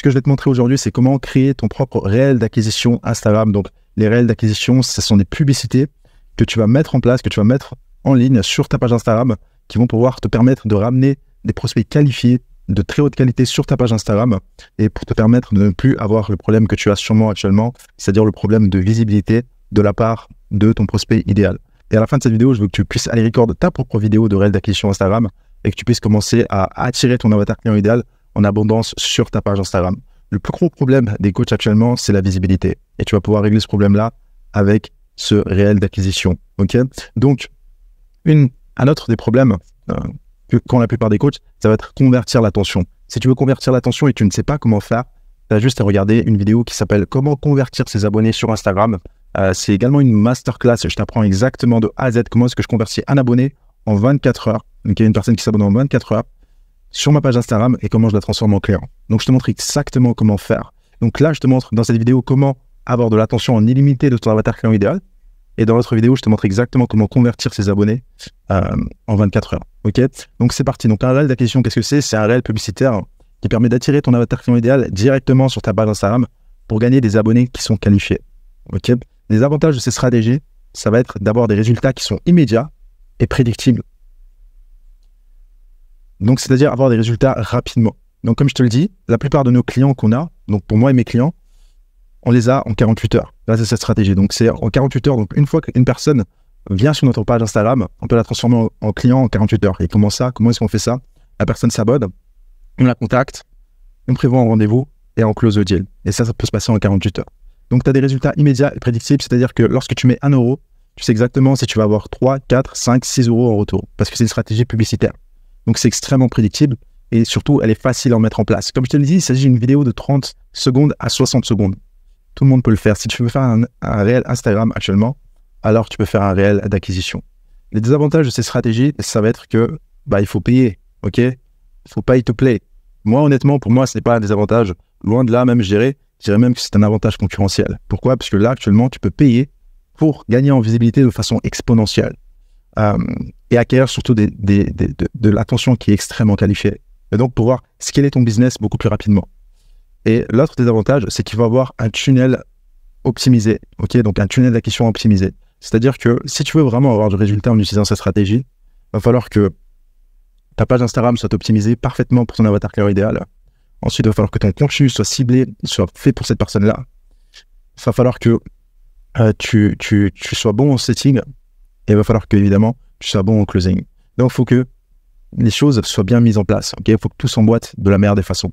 que je vais te montrer aujourd'hui, c'est comment créer ton propre réel d'acquisition Instagram. Donc, les réels d'acquisition, ce sont des publicités que tu vas mettre en place, que tu vas mettre en ligne sur ta page Instagram, qui vont pouvoir te permettre de ramener des prospects qualifiés de très haute qualité sur ta page Instagram et pour te permettre de ne plus avoir le problème que tu as sûrement actuellement, c'est-à-dire le problème de visibilité de la part de ton prospect idéal. Et à la fin de cette vidéo, je veux que tu puisses aller record ta propre vidéo de réel d'acquisition Instagram et que tu puisses commencer à attirer ton avatar client idéal en abondance sur ta page Instagram. Le plus gros problème des coachs actuellement, c'est la visibilité. Et tu vas pouvoir régler ce problème-là avec ce réel d'acquisition. Ok? Donc, un autre des problèmes qu'ont la plupart des coachs, ça va être convertir l'attention. Si tu veux convertir l'attention et tu ne sais pas comment faire, tu as juste à regarder une vidéo qui s'appelle « Comment convertir ses abonnés sur Instagram ». C'est également une masterclass. Je t'apprends exactement de A à Z comment est-ce que je convertis un abonné en 24 heures. Donc, il y a une personne qui s'abonne en 24 heures sur ma page Instagram et comment je la transforme en client. Donc, je te montre exactement comment faire. Donc là, je te montre dans cette vidéo comment avoir de l'attention en illimité de ton avatar client idéal. Et dans l'autre vidéo, je te montre exactement comment convertir ses abonnés en 24 heures. Ok? Donc, c'est parti. Donc, un réel d'acquisition, qu'est-ce que c'est? C'est un réel publicitaire qui permet d'attirer ton avatar client idéal directement sur ta page Instagram pour gagner des abonnés qui sont qualifiés. Ok? Les avantages de ces stratégies, ça va être d'avoir des résultats qui sont immédiats et prédictibles. Donc, c'est-à-dire avoir des résultats rapidement. Donc, comme je te le dis, la plupart de nos clients qu'on a, donc pour moi et mes clients, on les a en 48 heures. Là, c'est cette stratégie. Donc, c'est en 48 heures. Donc, une fois qu'une personne vient sur notre page Instagram, on peut la transformer en client en 48 heures. Et comment ça? Comment est-ce qu'on fait ça? La personne s'abonne, on la contacte, on prévoit un rendez-vous et on close le deal. Et ça peut se passer en 48 heures. Donc, tu as des résultats immédiats et prédictibles. C'est-à-dire que lorsque tu mets 1 euro, tu sais exactement si tu vas avoir 3, 4, 5, 6 euros en retour. Parce que c'est une stratégie publicitaire. Donc, c'est extrêmement prédictible et surtout, elle est facile à mettre en place. Comme je te l'ai dit, il s'agit d'une vidéo de 30 secondes à 60 secondes. Tout le monde peut le faire. Si tu veux faire un réel Instagram actuellement, alors tu peux faire un réel d'acquisition. Les désavantages de ces stratégies, ça va être que il faut payer, ok? Il faut pay to play. Moi, honnêtement, pour moi, ce n'est pas un désavantage. Loin de là, même, je dirais même que c'est un avantage concurrentiel. Pourquoi? Parce que là, actuellement, tu peux payer pour gagner en visibilité de façon exponentielle. Et acquérir surtout de l'attention qui est extrêmement qualifiée. Et donc, pouvoir scaler ton business beaucoup plus rapidement. Et l'autre désavantage, c'est qu'il va avoir un tunnel optimisé. Ok, donc, un tunnel d'acquisition optimisé. C'est-à-dire que si tu veux vraiment avoir du résultat en utilisant cette stratégie, il va falloir que ta page Instagram soit optimisée parfaitement pour ton avatar client idéal. Ensuite, il va falloir que ton contenu soit ciblé, soit fait pour cette personne-là. Il va falloir que tu sois bon en setting. Et il va falloir que, évidemment, tu sois bon en closing. Donc, il faut que les choses soient bien mises en place. Okay? Il faut que tout s'emboîte de la meilleure des façons.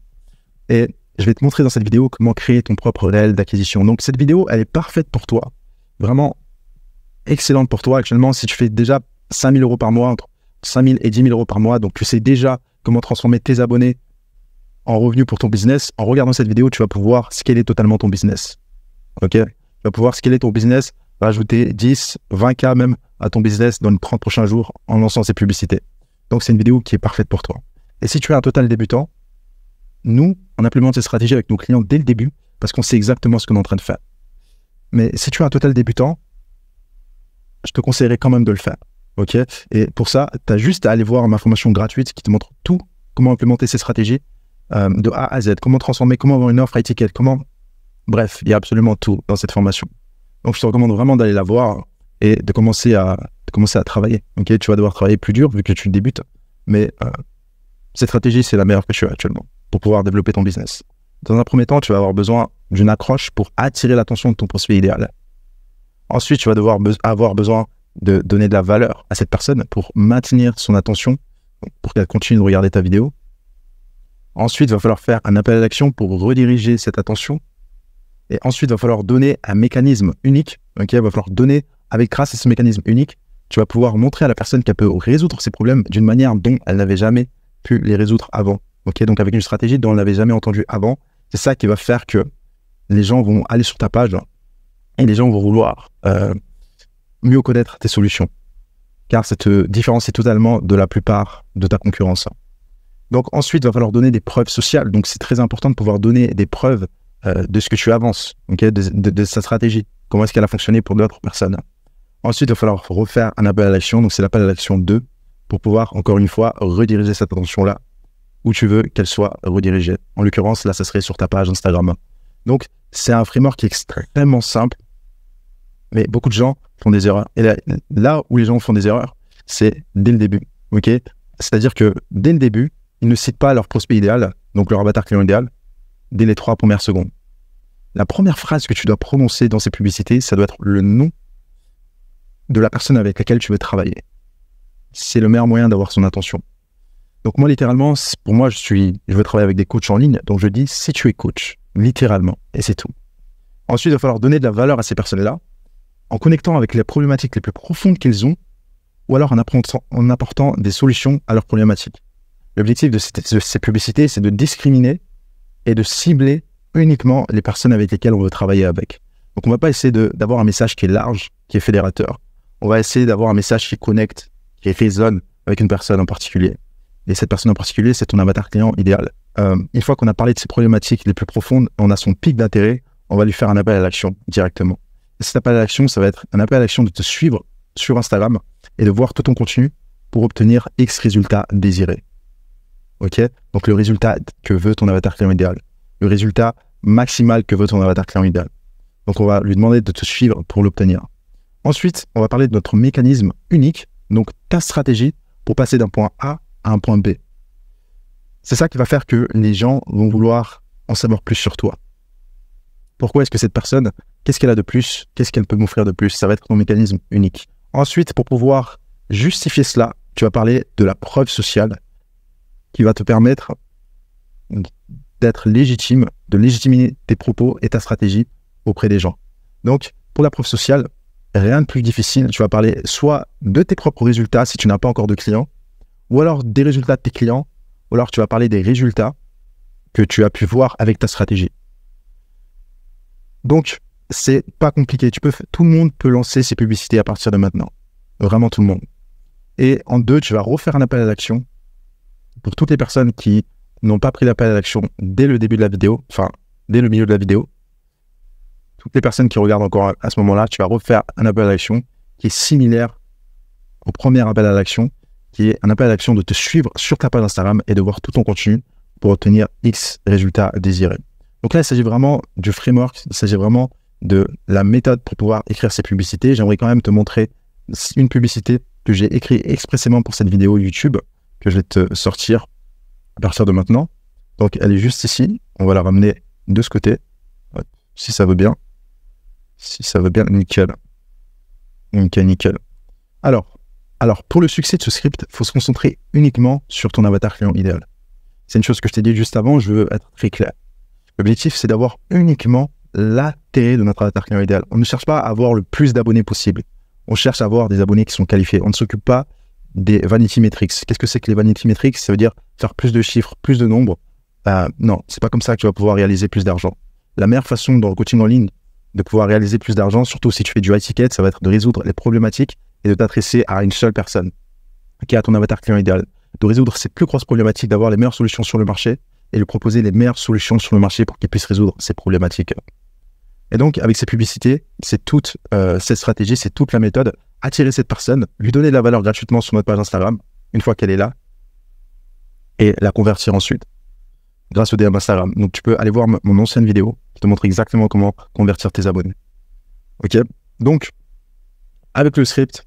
Et je vais te montrer dans cette vidéo comment créer ton propre réel d'acquisition. Donc, cette vidéo, elle est parfaite pour toi. Vraiment excellente pour toi. Actuellement, si tu fais déjà 5 000 euros par mois, entre 5 000 et 10 000 euros par mois, donc tu sais déjà comment transformer tes abonnés en revenus pour ton business. En regardant cette vidéo, tu vas pouvoir scaler totalement ton business. Ok? Tu vas pouvoir scaler ton business, rajouter 10, 20K même à ton business dans les 30 prochains jours en lançant ces publicités. Donc, c'est une vidéo qui est parfaite pour toi. Et si tu es un total débutant, nous, on implémente ces stratégies avec nos clients dès le début parce qu'on sait exactement ce qu'on est en train de faire. Mais si tu es un total débutant, je te conseillerais quand même de le faire. Ok? Et pour ça, tu as juste à aller voir ma formation gratuite qui te montre tout, comment implémenter ces stratégies de A à Z, comment transformer, comment avoir une offre à étiquette, Bref, il y a absolument tout dans cette formation. Donc, je te recommande vraiment d'aller la voir et de commencer à travailler. Okay? Tu vas devoir travailler plus dur vu que tu débutes, mais cette stratégie, c'est la meilleure que tu as actuellement pour pouvoir développer ton business. Dans un premier temps, tu vas avoir besoin d'une accroche pour attirer l'attention de ton prospect idéal. Ensuite, tu vas devoir avoir besoin de donner de la valeur à cette personne pour maintenir son attention, pour qu'elle continue de regarder ta vidéo. Ensuite, il va falloir faire un appel à l'action pour rediriger cette attention. Et ensuite, il va falloir donner un mécanisme unique. Okay? Il va falloir donner, grâce à ce mécanisme unique, tu vas pouvoir montrer à la personne qu'elle peut résoudre ses problèmes d'une manière dont elle n'avait jamais pu les résoudre avant. Okay? Donc, avec une stratégie dont elle n'avait jamais entendu avant, c'est ça qui va faire que les gens vont aller sur ta page et les gens vont vouloir mieux connaître tes solutions. Car ça te différencie totalement de la plupart de ta concurrence. Donc, ensuite, il va falloir donner des preuves sociales. Donc, c'est très important de pouvoir donner des preuves de ce que tu avances, okay, de sa stratégie. Comment est-ce qu'elle a fonctionné pour d'autres personnes. Ensuite, il va falloir refaire un appel à l'action. Donc, c'est l'appel à l'action 2 pour pouvoir, encore une fois, rediriger cette attention-là où tu veux qu'elle soit redirigée. En l'occurrence, là, ça serait sur ta page Instagram. Donc, c'est un framework qui est extrêmement simple, mais beaucoup de gens font des erreurs. Et là où les gens font des erreurs, c'est dès le début. Ok, c'est-à-dire que dès le début, ils ne citent pas leur prospect idéal, donc leur avatar client idéal, dès les 3 premières secondes. La première phrase que tu dois prononcer dans ces publicités, ça doit être le nom de la personne avec laquelle tu veux travailler. C'est le meilleur moyen d'avoir son attention. Donc moi, littéralement, pour moi, je veux travailler avec des coachs en ligne, donc je dis si tu es coach, littéralement, et c'est tout. Ensuite, il va falloir donner de la valeur à ces personnes-là, en connectant avec les problématiques les plus profondes qu'ils ont, ou alors en apportant des solutions à leurs problématiques. L'objectif de ces publicités, c'est de discriminer et de cibler uniquement les personnes avec lesquelles on veut travailler avec. Donc on ne va pas essayer d'avoir un message qui est large, qui est fédérateur. On va essayer d'avoir un message qui connecte, qui résonne avec une personne en particulier. Et cette personne en particulier, c'est ton avatar client idéal. Une fois qu'on a parlé de ces problématiques les plus profondes, on a son pic d'intérêt, on va lui faire un appel à l'action directement. Et cet appel à l'action, ça va être un appel à l'action de te suivre sur Instagram et de voir tout ton contenu pour obtenir X résultats désirés. Ok? Donc le résultat que veut ton avatar client idéal. Le résultat maximal que veut ton avatar client idéal. Donc on va lui demander de te suivre pour l'obtenir. Ensuite, on va parler de notre mécanisme unique, donc ta stratégie pour passer d'un point A à un point B. C'est ça qui va faire que les gens vont vouloir en savoir plus sur toi. Pourquoi est-ce que cette personne, qu'est-ce qu'elle a de plus? Qu'est-ce qu'elle peut m'offrir de plus? Ça va être ton mécanisme unique. Ensuite, pour pouvoir justifier cela, tu vas parler de la preuve sociale qui va te permettre d'être légitime, de légitimer tes propos et ta stratégie auprès des gens. Donc, pour la preuve sociale, rien de plus difficile. Tu vas parler soit de tes propres résultats si tu n'as pas encore de clients, ou alors des résultats de tes clients, ou alors tu vas parler des résultats que tu as pu voir avec ta stratégie. Donc, c'est pas compliqué. Tout le monde peut lancer ses publicités à partir de maintenant. Vraiment tout le monde. Et en 2, tu vas refaire un appel à l'action pour toutes les personnes qui n'ont pas pris l'appel à l'action dès le début de la vidéo, enfin, dès le milieu de la vidéo. Toutes les personnes qui regardent encore à ce moment-là, tu vas refaire un appel à l'action qui est similaire au premier appel à l'action, qui est un appel à l'action de te suivre sur ta page Instagram et de voir tout ton contenu pour obtenir X résultats désirés. Donc là, il s'agit vraiment du framework, il s'agit vraiment de la méthode pour pouvoir écrire ces publicités. J'aimerais quand même te montrer une publicité que j'ai écrite expressément pour cette vidéo YouTube, que je vais te sortir à partir de maintenant. Donc, elle est juste ici. On va la ramener de ce côté. Si ça veut bien. Si ça veut bien, nickel. Nickel, nickel. Alors, pour le succès de ce script, il faut se concentrer uniquement sur ton avatar client idéal. C'est une chose que je t'ai dit juste avant, je veux être très clair. L'objectif, c'est d'avoir uniquement l'intérêt de notre avatar client idéal. On ne cherche pas à avoir le plus d'abonnés possible. On cherche à avoir des abonnés qui sont qualifiés. On ne s'occupe pas des vanity metrics. Qu'est-ce que c'est que les vanity metrics? Ça veut dire faire plus de chiffres, plus de nombres. Non, c'est pas comme ça que tu vas pouvoir réaliser plus d'argent. La meilleure façon dans le coaching en ligne de pouvoir réaliser plus d'argent, surtout si tu fais du high ticket, ça va être de résoudre les problématiques et de t'adresser à une seule personne qui est à ton avatar client idéal. De résoudre ses plus grosses problématiques, d'avoir les meilleures solutions sur le marché et lui proposer les meilleures solutions sur le marché pour qu'il puisse résoudre ces problématiques. Et donc, avec ces publicités, c'est toute cette stratégie, c'est toute la méthode. Attirer cette personne, lui donner de la valeur gratuitement sur notre page Instagram, une fois qu'elle est là, et la convertir ensuite, grâce au DM Instagram. Donc, tu peux aller voir mon ancienne vidéo qui te montre exactement comment convertir tes abonnés. Ok? Donc, avec le script,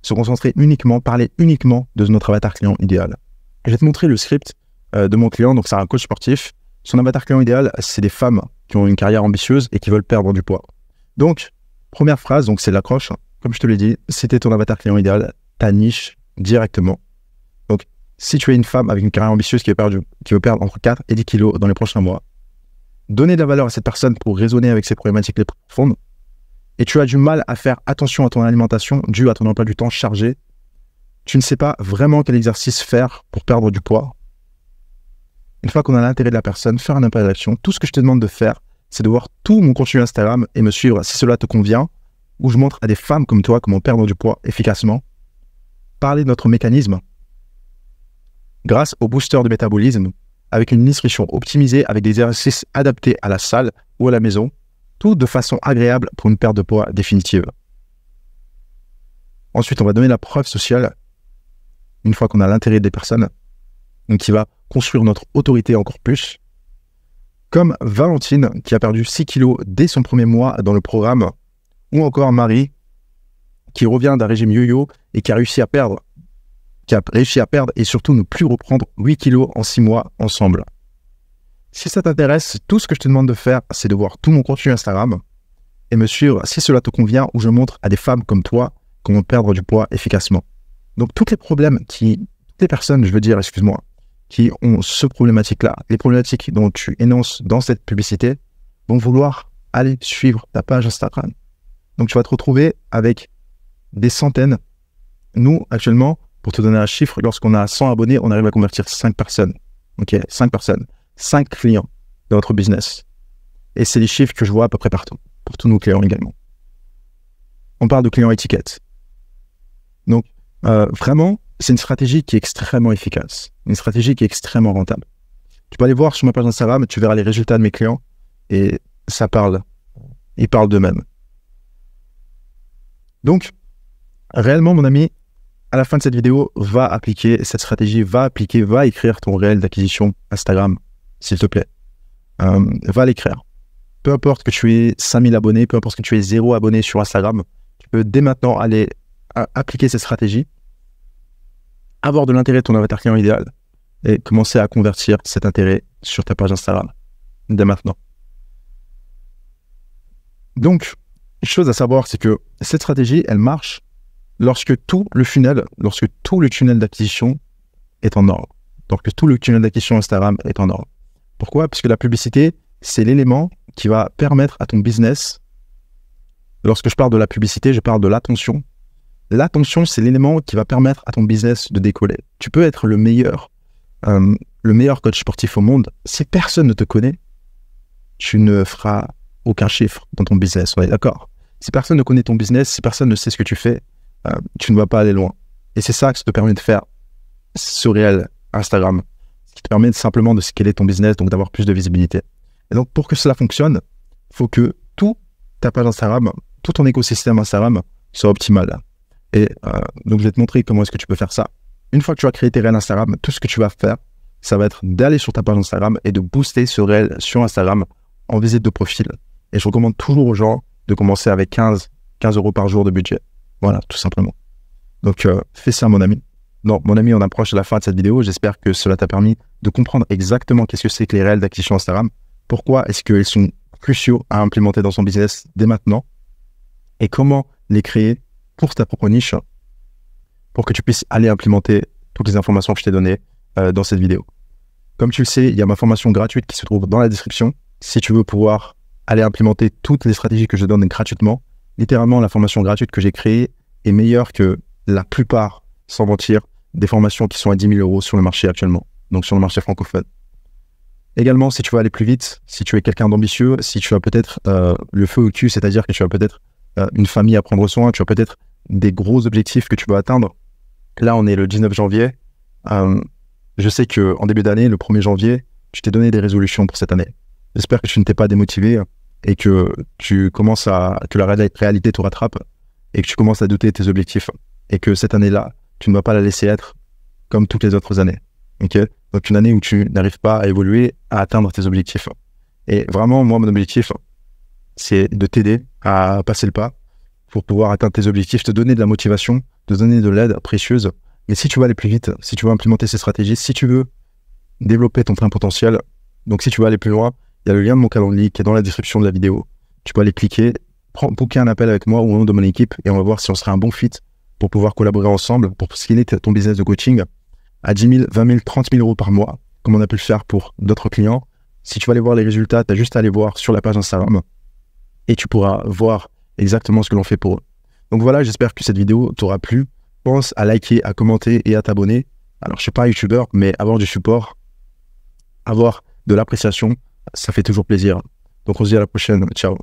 se concentrer uniquement, parler uniquement de notre avatar client idéal. Je vais te montrer le script de mon client. Donc, c'est un coach sportif. Son avatar client idéal, c'est des femmes qui ont une carrière ambitieuse et qui veulent perdre du poids. Donc, première phrase, donc c'est l'accroche. Comme je te l'ai dit, c'était ton avatar client idéal, ta niche directement. Donc, si tu es une femme avec une carrière ambitieuse qui veut perdre entre 4 et 10 kilos dans les prochains mois, donner de la valeur à cette personne pour raisonner avec ses problématiques les plus profondes, et tu as du mal à faire attention à ton alimentation dû à ton emploi du temps chargé, tu ne sais pas vraiment quel exercice faire pour perdre du poids. Une fois qu'on a l'intérêt de la personne, faire un appel à l'action, tout ce que je te demande de faire, c'est de voir tout mon contenu Instagram et me suivre si cela te convient, où je montre à des femmes comme toi comment perdre du poids efficacement, parler de notre mécanisme grâce au booster de métabolisme, avec une nutrition optimisée, avec des exercices adaptés à la salle ou à la maison, tout de façon agréable pour une perte de poids définitive. Ensuite, on va donner la preuve sociale, une fois qu'on a l'intérêt des personnes, donc qui va construire notre autorité encore plus. Comme Valentine, qui a perdu 6 kilos dès son premier mois dans le programme, ou encore Marie, qui revient d'un régime yo-yo et qui a réussi à perdre et surtout ne plus reprendre 8 kilos en 6 mois ensemble. Si ça t'intéresse, tout ce que je te demande de faire, c'est de voir tout mon contenu Instagram et me suivre si cela te convient, où je montre à des femmes comme toi comment perdre du poids efficacement. Donc toutes les personnes, qui ont ce problématique-là, les problématiques dont tu énonces dans cette publicité, vont vouloir aller suivre ta page Instagram. Donc tu vas te retrouver avec des centaines. Nous, actuellement, pour te donner un chiffre, lorsqu'on a 100 abonnés, on arrive à convertir 5 personnes. Ok, 5 personnes, 5 clients dans notre business. Et c'est les chiffres que je vois à peu près partout, pour tous nos clients également. On parle de clients étiquettes. Donc, vraiment, c'est une stratégie qui est extrêmement efficace, une stratégie qui est extrêmement rentable. Tu peux aller voir sur ma page Instagram, tu verras les résultats de mes clients et ils parlent d'eux-mêmes. Donc, réellement, mon ami, à la fin de cette vidéo, va appliquer cette stratégie, va écrire ton réel d'acquisition Instagram, s'il te plaît. Va l'écrire. Peu importe que tu aies 5000 abonnés, peu importe que tu aies 0 abonnés sur Instagram, tu peux dès maintenant aller appliquer cette stratégie, avoir de l'intérêt de ton avatar client idéal et commencer à convertir cet intérêt sur ta page Instagram dès maintenant. Donc, une chose à savoir, c'est que cette stratégie, elle marche lorsque tout le tunnel d'acquisition est en ordre. Donc, tout le tunnel d'acquisition Instagram est en ordre. Pourquoi? Parce que la publicité, c'est l'élément qui va permettre à ton business, lorsque je parle de la publicité, je parle de l'attention. L'attention, c'est l'élément qui va permettre à ton business de décoller. Tu peux être le meilleur coach sportif au monde. Si personne ne te connaît, tu ne feras aucun chiffre dans ton business. On est d'accord? Si personne ne connaît ton business, si personne ne sait ce que tu fais, tu ne vas pas aller loin. Et c'est ça que ça te permet de faire ce réel Instagram, ce qui te permet simplement de scaler ton business, donc d'avoir plus de visibilité. Et donc, pour que cela fonctionne, il faut que toute ta page Instagram, tout ton écosystème Instagram soit optimal. Et donc, je vais te montrer comment est-ce que tu peux faire ça. Une fois que tu as créé tes réels Instagram, tout ce que tu vas faire, ça va être d'aller sur ta page Instagram et de booster ce réel sur Instagram en visite de profil. Et je recommande toujours aux gens de commencer avec 15 € par jour de budget. Voilà, tout simplement. Donc, fais ça, mon ami. Non, mon ami, on approche de la fin de cette vidéo. J'espère que cela t'a permis de comprendre exactement qu'est-ce que c'est que les réels d'acquisition Instagram. Pourquoi est-ce qu'ils sont cruciaux à implémenter dans son business dès maintenant et comment les créer pour ta propre niche pour que tu puisses aller implémenter toutes les informations que je t'ai données dans cette vidéo. Comme tu le sais, il y a ma formation gratuite qui se trouve dans la description. Si tu veux pouvoir aller implémenter toutes les stratégies que je donne gratuitement, littéralement, la formation gratuite que j'ai créée est meilleure que la plupart, sans mentir, des formations qui sont à 10 000 € sur le marché actuellement, donc sur le marché francophone. Également, si tu veux aller plus vite, si tu es quelqu'un d'ambitieux, si tu as peut-être le feu au cul, c'est-à-dire que tu as peut-être une famille à prendre soin, tu as peut-être des gros objectifs que tu veux atteindre. Là, on est le 19 janvier. Je sais qu'en début d'année, le 1er janvier, je t'ai donné des résolutions pour cette année. J'espère que tu ne t'es pas démotivé et que que la réalité te rattrape et que tu commences à douter de tes objectifs et que cette année-là, tu ne vas pas la laisser être comme toutes les autres années. Ok? Donc une année où tu n'arrives pas à évoluer, à atteindre tes objectifs. Et vraiment, moi, mon objectif, c'est de t'aider à passer le pas pour pouvoir atteindre tes objectifs, te donner de la motivation, te donner de l'aide précieuse. Et si tu veux aller plus vite, si tu veux implémenter ces stratégies, si tu veux développer ton plein potentiel, donc si tu veux aller plus loin, il y a le lien de mon calendrier qui est dans la description de la vidéo. Tu peux aller cliquer, booker un appel avec moi ou au nom de mon équipe et on va voir si on sera un bon fit pour pouvoir collaborer ensemble, pour scaler ton business de coaching à 10 000, 20 000, 30 000 € par mois, comme on a pu le faire pour d'autres clients. Si tu veux aller voir les résultats, tu as juste à aller voir sur la page Instagram et tu pourras voir exactement ce que l'on fait pour eux. Donc voilà, j'espère que cette vidéo t'aura plu. Pense à liker, à commenter et à t'abonner. Alors, je suis pas un youtubeur, mais avoir du support, avoir de l'appréciation, ça fait toujours plaisir. Donc, on se dit à la prochaine. Ciao.